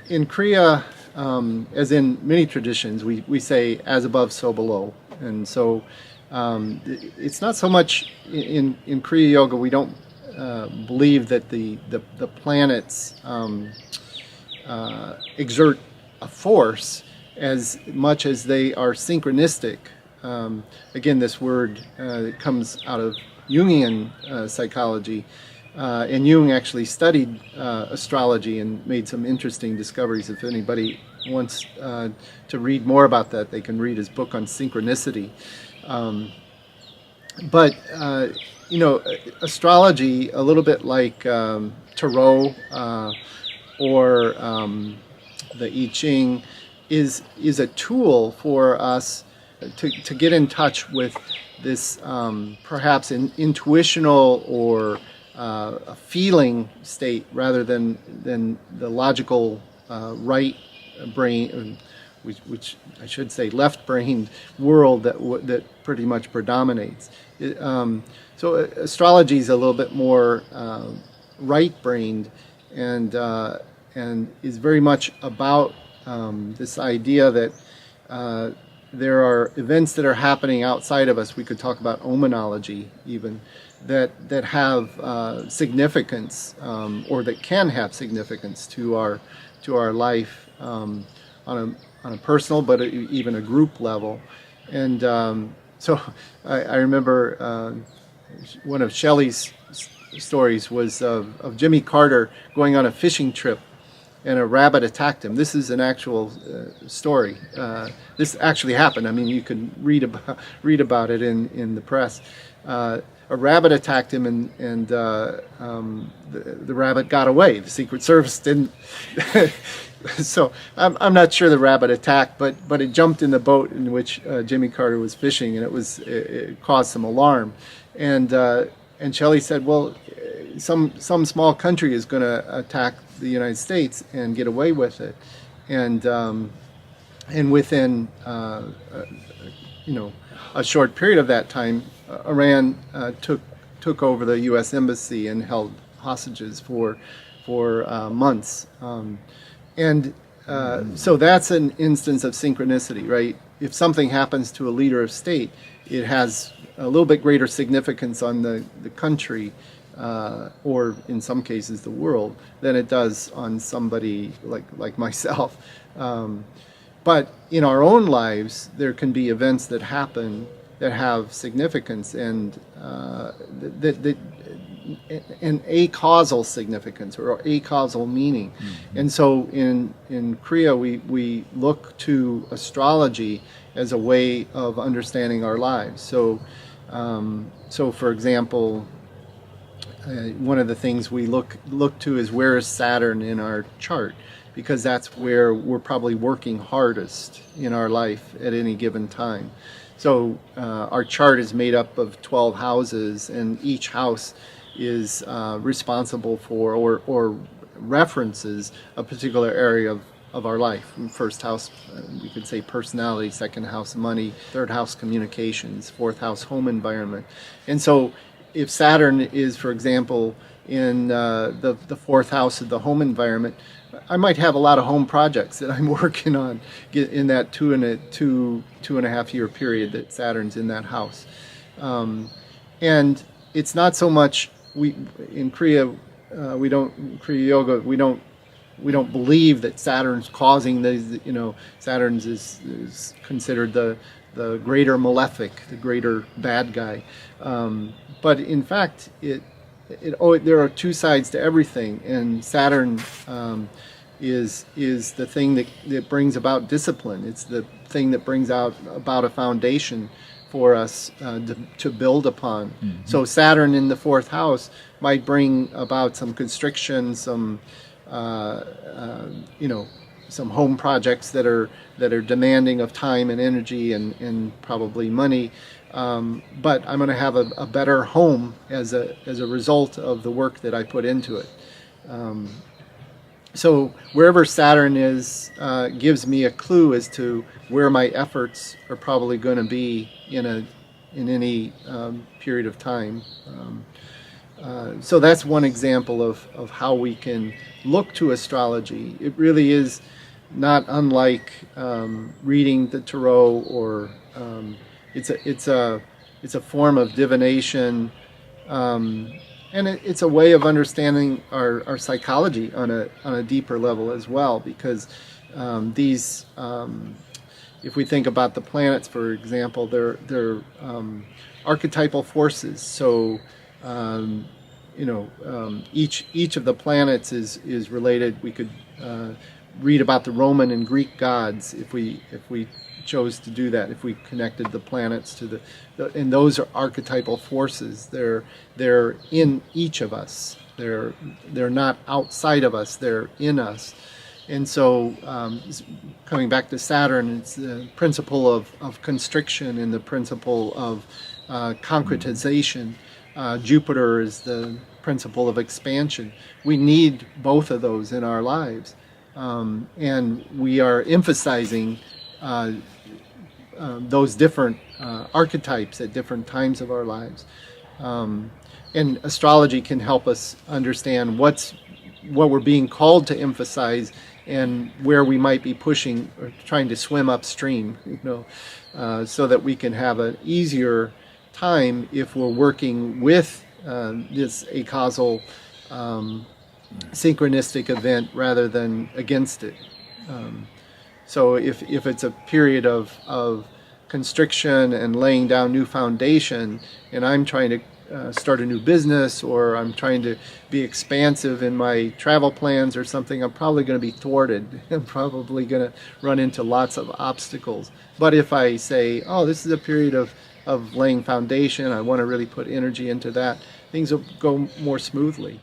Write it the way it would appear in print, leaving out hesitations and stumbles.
in Kriya, as in many traditions, we say as above, so below. And so it's not so much in Kriya Yoga, we don't believe that the planets exert a force as much as they are synchronistic. Again, this word comes out of Jungian psychology. And Jung actually studied astrology and made some interesting discoveries. If anybody wants to read more about that, they can read his book on synchronicity. But astrology, a little bit like tarot or the I Ching, is a tool for us to get in touch with this perhaps an intuitional or a feeling state rather than the logical right brain, which I should say left-brained world that pretty much predominates. So astrology is a little bit more right-brained and is very much about this idea that there are events that are happening outside of us. We could talk about omenology even, that have significance or that can have significance to our life on a personal but even a group level. And so I remember one of Shelley's stories was of Jimmy Carter going on a fishing trip, and a rabbit attacked him. This is an actual story. This actually happened. I mean, you can read about it in the press. A rabbit attacked him, and the rabbit got away. The Secret Service didn't. So I'm not sure the rabbit attacked, but it jumped in the boat in which Jimmy Carter was fishing, and it caused some alarm. And Shelley said, well, some small country is going to attack the United States and get away with it, and within a short period of that time, Iran took over the U.S. embassy and held hostages for months, so that's an instance of synchronicity, right? If something happens to a leader of state, it has a little bit greater significance on the country, or in some cases the world, than it does on somebody like myself. But in our own lives, there can be events that happen that have significance and an acausal significance or acausal meaning. Mm-hmm. And so in Kriya, we look to astrology as a way of understanding our lives. So for example, one of the things we look to is, where is Saturn in our chart? Because that's where we're probably working hardest in our life at any given time. So our chart is made up of 12 houses, and each house is responsible for or references a particular area of our life. First house, we could say personality; second house, money; third house, communications; fourth house, home environment. And so if Saturn is, for example, in the fourth house of the home environment, I might have a lot of home projects that I'm working on in that two and a half year period that Saturn's in that house. And it's not so much in Kriya Yoga, we don't believe that Saturn's causing these. Saturn's is considered the greater malefic, the greater bad guy. But in fact, there are two sides to everything, and Saturn is the thing that brings about discipline. It's the thing that brings about a foundation for us to build upon. Mm-hmm. So Saturn in the fourth house might bring about some constriction, some home projects that are demanding of time and energy and probably money. But I'm going to have a better home as a result of the work that I put into it. So wherever Saturn is gives me a clue as to where my efforts are probably going to be in any period of time. So that's one example of how we can look to astrology. It really is not unlike reading the tarot, or it's a form of divination, and it's a way of understanding our psychology on a deeper level as well. Because these, if we think about the planets, for example, they're archetypal forces. So each of the planets is related. We could read about the Roman and Greek gods if we chose to do that. If we connected the planets to and those are archetypal forces. They're in each of us. They're not outside of us. They're in us. And so, coming back to Saturn, it's the principle of constriction and the principle of concretization. Jupiter is the principle of expansion. We need both of those in our lives. And we are emphasizing those different archetypes at different times of our lives. And astrology can help us understand what we're being called to emphasize and where we might be pushing or trying to swim upstream, so that we can have an easier time if we're working with this acausal synchronistic event rather than against it. So if it's a period of constriction and laying down new foundation, and I'm trying to start a new business, or I'm trying to be expansive in my travel plans or something, I'm probably going to be thwarted. I'm probably going to run into lots of obstacles. But if I say, oh, this is a period of laying foundation, I want to really put energy into that, things will go more smoothly.